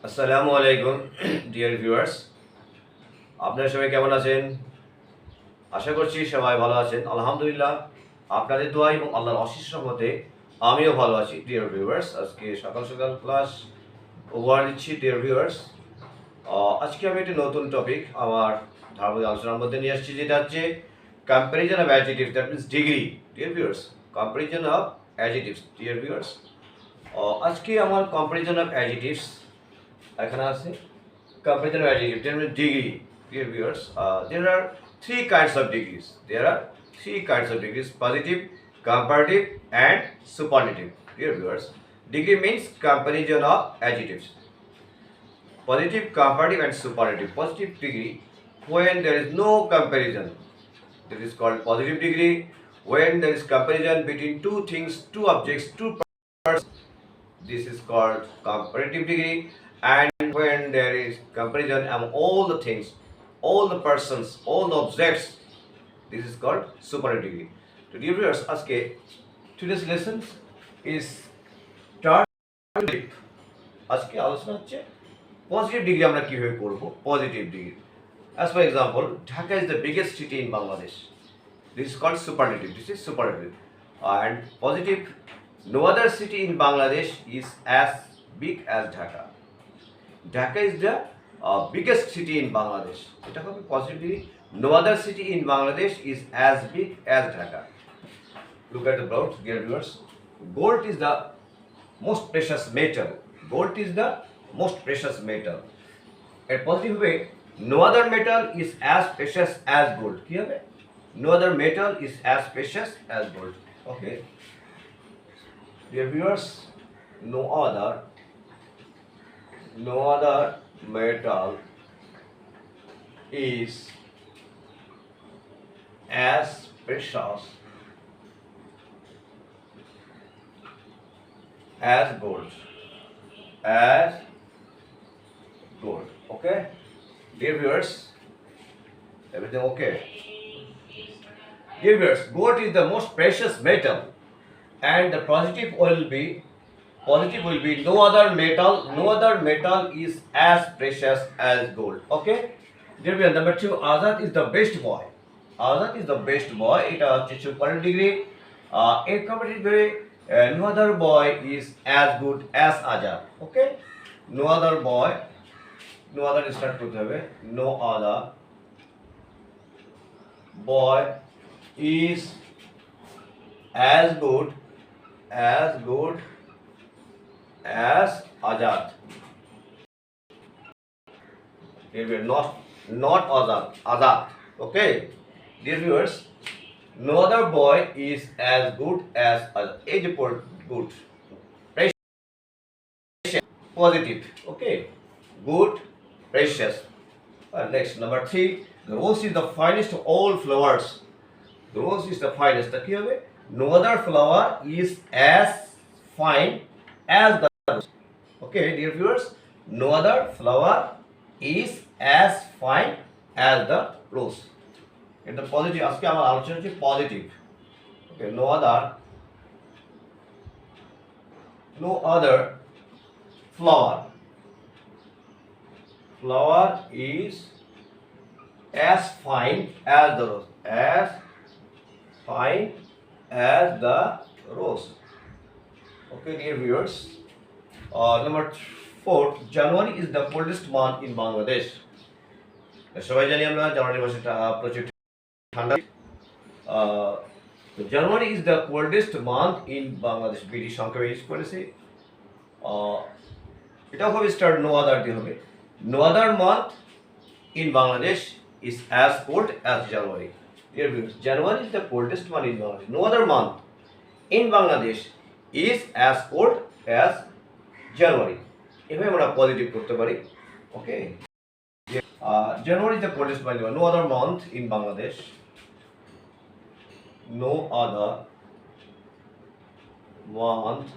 আসসালামু আলাইকুম dear viewers, আপনারা সবাই কেমন আছেন? আশা করছি সবাই ভালো আছেন। আলহামদুলিল্লাহ, আপনাদের দোয়া এবং আল্লাহর অশেষ রহমতে আমিও ভালো আছি। ডিয়ার ভিউয়ার্স, আজকে সকাল সকাল ক্লাস ওভার দিচ্ছি। ডিয়ার ভিউয়ার্স, আজকে আমি একটি নতুন টপিক আমার ধারাবাহিক আলোচনার মধ্যে নিয়ে আসছি, যেটা হচ্ছে comparison of adjectives, that means degree. Dear viewers, comparison of adjectives. Dear viewers, আজকে আমার কম্প্যারিজন অফ অ্যাডজেক্টিভস এখানে আছে। Comparison of adjective, term degree. Dear viewers, there are three kinds of degrees. There are three kinds of degrees: positive, comparative, and superlative. Dear viewers, degree means comparison of adjectives. Positive, comparative, and superlative. Positive degree, when there is no comparison, that is called positive degree. When there is comparison between two things, two objects, two persons, this is called comparative degree. And when there is comparison among all the things, all the persons, all the objects, this is called superlative degree. So dear viewers, today's lesson is start আজকে আলোচনা হচ্ছে positive degree আমরা কিভাবে করব। Positive degree, as for example, Dhaka is the biggest city in Bangladesh. This is called superlative. This is superlative. And positive, no other city in Bangladesh is as big as Dhaka. Dhaka is the biggest city in Bangladesh. এটা হবে positive degree. No other city in Bangladesh is as big as Dhaka. Look at the board, dear viewers. Gold is the most precious metal. Gold is the most precious metal. এর positive হবে, no other metal is as precious as gold. কি হবে? No other metal is as precious as gold. Okay. Dear viewers, no other metal is as precious as gold. As gold. Okay, dear viewers, everything okay? Dear viewers, gold is the most precious metal, and the positive will be no other metal is as precious as gold. Okay, dear viewers, number 2, Azad is the best boy. Azad is the best boy. It is superlative degree. In comparative degree, no other boy is as good as Azad. Okay, no other boy, no other start করতে হবে, no other boy is as good as Azad. Here not Azad, Azad. Okay, dear viewers, no other boy is as good as Azad. Age for good, precious, positive. Okay, good, precious. Next, number 3, the rose is the finest of all flowers. The rose is the finest. কি হবে? No other flower is as fine as the rose. Okay, dear viewers, no other flower is as fine as the rose. এটা positive. আজকে আমার আলোচনা হচ্ছে positive. Okay, no other flower is as fine as the rose. As fine as the rose. Okay, dear viewers. Number 4, January is the coldest month in Bangladesh. সবাই জানি আমরা জানুয়ারি মাসে প্রচুর ঠান্ডা। January is the coldest month in Bangladesh. BD সংখ্যা use করেছি। এটাও হবে স্টার্ট নো আদার দিয়ে হবে। No other month in Bangladesh is as cold as January. Dear viewers, January is the coldest month in Bangladesh. No other month in Bangladesh is as cold as January. এভাবে আমরা positive করতে পারি। ওকে, January is the coldest month. No other month in Bangladesh. No other month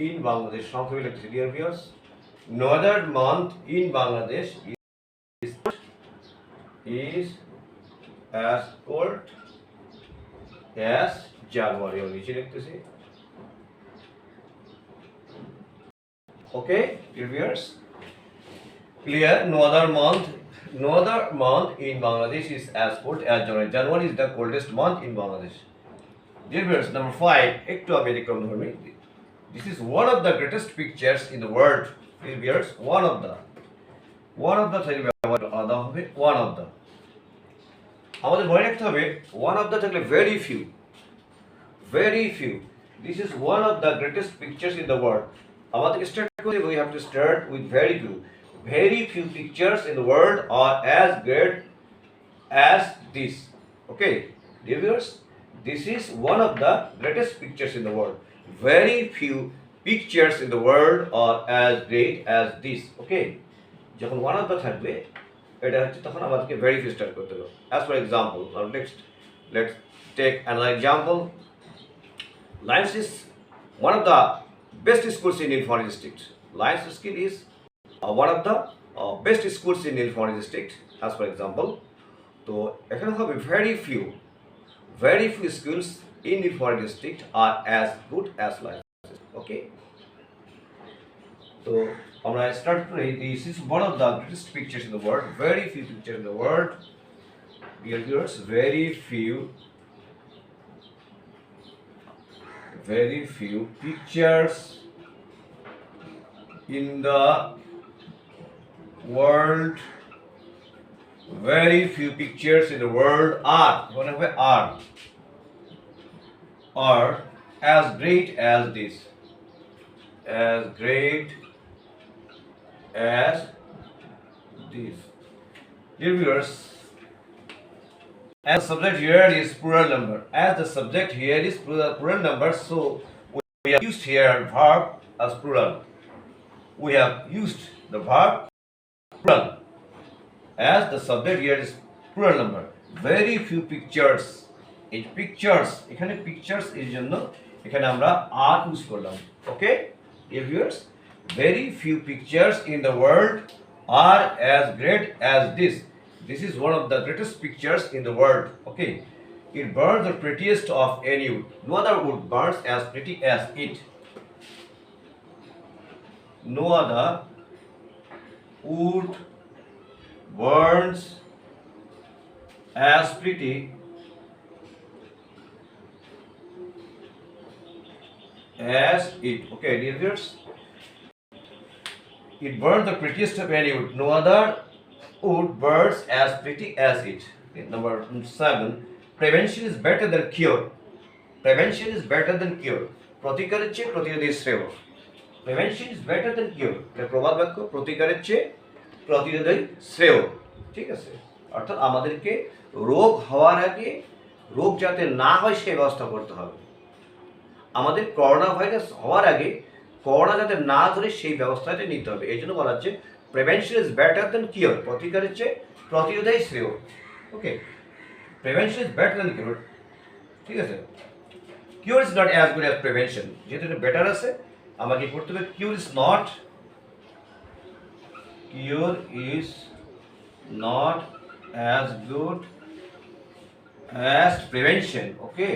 in Bangladesh. সংক্ষেপে লিখছি, dear viewers. No other month in Bangladesh is as cold as January. নিচে লিখতেছি Okay, dear viewers. Clear? No other month in Bangladesh is as cold as January. January is the coldest month in Bangladesh. Dear viewers, number 5. একটু আমি ব্যতিক্রম ধর্মী. This is one of the greatest pictures in the world. Dear viewers, one of the থাকলে ব্যবহার আলাদা হবে one of the. আমাদের মনে রাখতে হবে one of the থাকলে very few. This is one of the greatest pictures in the world. আমাদেরকে স্টার্ট করে we have to start with very few. Very few pictures in the world are as great as this. Okay, dear viewers, this is one of the greatest pictures in the world. Very few pictures in the world are as great as this. Okay, যখন one of the থাকবে এটা হচ্ছে তখন আমাদেরকে very few start করতে হবে. As for example, now let's take another example. Lions is one of the best schools in Nilpharis district. Lions School is one of the best schools in Nilpharis district. As for example, তো এখানে হবে very few schools in Nilpharis district are as good as Lions. Okay. So আমরা start করি. This is one of the greatest pictures in the world. Very few pictures in the world. Dear viewers, very few pictures in the world. Very few pictures in the world are as great as this. As great as this. Dear viewers, as the subject here is plural number. As the subject here is plural number, so we have used here verb as plural. We have used the verb plural. As the subject here is plural number. Very few pictures. এই pictures এখানে pictures এর জন্য এখানে আমরা are use করলাম. Okay, dear viewers, very few pictures in the world are as great as this. This is one of the greatest pictures in the world. Okay, it burns the prettiest of any wood. No other wood burns as pretty as it. No other wood burns as pretty as it. Okay, dear viewers, it burns the prettiest of any wood. No other wood burns as pretty as it. Okay, number 7. Prevention is better than cure. Prevention is better than cure. প্রতিকারের চেয়ে প্রতিরোধই শ্রেয়. Prevention is better than cure. এটা প্রবাদ বাক্য. প্রতিকারের চেয়ে প্রতিরোধই শ্রেয়. ঠিক আছে, অর্থাৎ আমাদেরকে রোগ হওয়ার আগে রোগ যাতে না হয় সেই ব্যবস্থা করতে হবে. আমাদের করোনা ভাইরাস হওয়ার আগে করোনা যাতে না ধরে সেই ব্যবস্থাটা নিতে হবে. এই জন্য বলা হচ্ছে prevention is better than cure. প্রতিকারের চেয়ে প্রতিরোধই শ্রেয়. Okay, prevention is better than cure. ঠিক আছে, cure is not as good as prevention. যেহেতু এটা বেটার আছে আমাকে করতে হবে cure is not as good as prevention. Okay,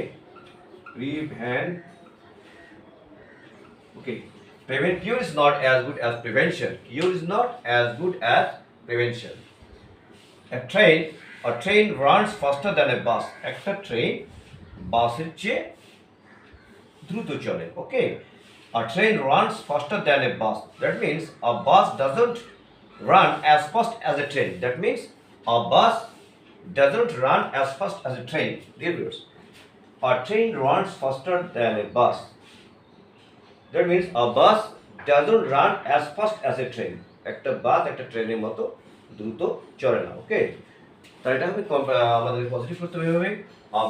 cure is not as good as prevention. Cure is not as good as prevention. A train runs faster than a bus. একটা train বাসের চেয়ে দ্রুত চলে. Okay, a train runs faster than a bus. That means a bus doesn't run as fast as a train. That means a bus doesn't run as fast as a train. Dear viewers, a train runs faster than a bus. That means a bus doesn't run as fast as a train. একটা বাস একটা ট্রেনের মতো দ্রুত চলে না. ওকে, তাই এটা আমি আমাদের পজিটিভ করতে হবে. A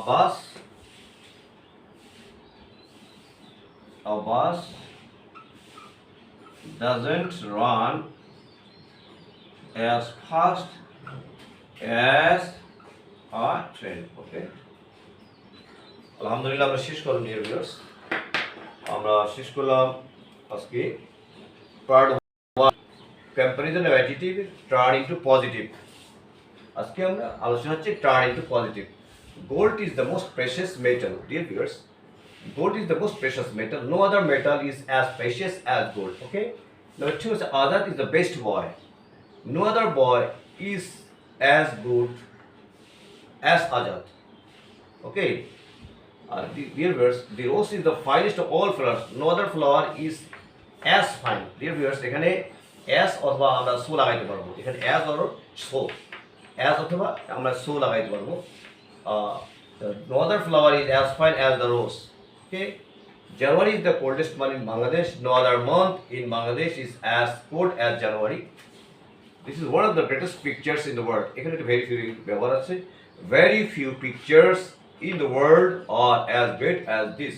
bus doesn't run as fast as a train. Okay, আলহামদুলিল্লাহ আমরা শেষ করলাম. ডিয়ার ভিউয়ার্স, আমরা শেষ করলাম আজকে part 1 comparison of adjective turn into positive. আজকে আমরা আলোচনা হচ্ছে turn into positive. Gold is the most precious metal. Dear viewers, gold is the most precious metal. No other metal is as precious as gold. Okay, Number two is Azad is the best boy. No other boy is as good as Azad. Okay. Dear viewers, the rose is the finest of all flowers. No other flower is as fine. Dear viewers, এখানে as অথবা আমরা so লাগাইতে পারবো। এখানে as or so, as অথবা আমরা so লাগাইতে পারবো। No other flower is as fine as the rose. Okay. January is the coldest month in Bangladesh. No other month in Bangladesh is as cold as January. This is one of the greatest pictures in the world. এখানে একটা very few ব্যবহার আছে। Very few pictures in the world are as great as this.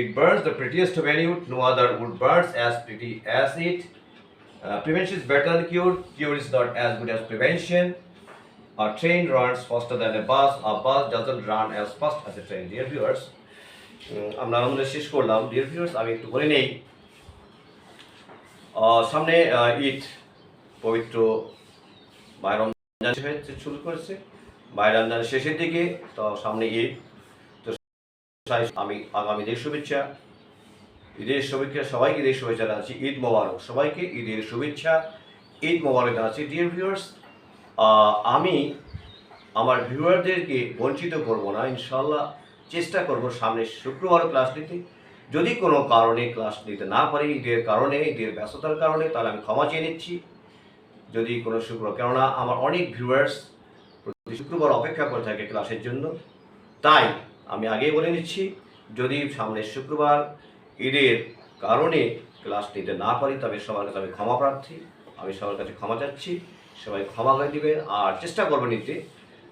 It burns the prettiest venue. No other wood burns as pretty as it. Prevention is better than cure. Cure is not as good as prevention. A train runs faster than a bus. A bus doesn't run as fast as a train. Dear viewers, আমরা আমাদের শেষ করলাম। Dear viewers, আমি একটু বলে নেই। সামনে ঈদ, পবিত্র মাহে রমজান শুরু করেছে। মাহে রমজানের শেষের দিকে, তো সামনে ঈদ। তো আমি আগামী ঈদের শুভেচ্ছা, সবাইকে ঈদের শুভেচ্ছা জানাচ্ছি। ঈদ মোবারক, সবাইকে ঈদের শুভেচ্ছা, ঈদ মোবারক জানাচ্ছি। ডিয়ার ভিউয়ার্স, আমি আমার ভিউয়ারদেরকে বঞ্চিত করব না, ইনশাল্লাহ চেষ্টা করব সামনে শুক্রবারও ক্লাস নিতে। যদি কোনো কারণে ক্লাস নিতে না পারি, ঈদের কারণে, ঈদের ব্যস্ততার কারণে, তাহলে আমি ক্ষমা চেয়ে নিচ্ছি। যদি কোনো শুক্রবার, কেননা আমার অনেক ভিউয়ার্স প্রতি শুক্রবার অপেক্ষা করে থাকে ক্লাসের জন্য, তাই আমি আগেই বলে নিচ্ছি, যদি সামনের শুক্রবার ঈদের কারণে ক্লাস নিতে না পারি, তবে সবার কাছে আমি ক্ষমা প্রার্থী, আমি সবার কাছে ক্ষমা চাচ্ছি। সবাই ক্ষমা করে দিবেন আর চেষ্টা করবেন নিতে।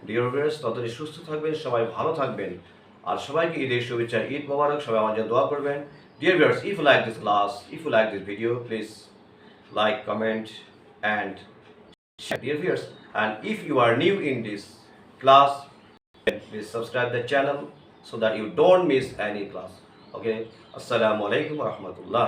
ডিয়ার ভিউয়ার্স, ততদিন সুস্থ থাকবেন, সবাই ভালো থাকবেন, আর সবাইকে ঈদের শুভেচ্ছা, ঈদ মোবারক। সবাই আমার জন্য দোয়া করবেন। Dear viewers, if you like this class, if you like this video, please like, comment and share. Dear viewers, and if you are new in this class, please subscribe the channel so that you don't miss any class. Okay, assalamu alaikum wa rahmatullah.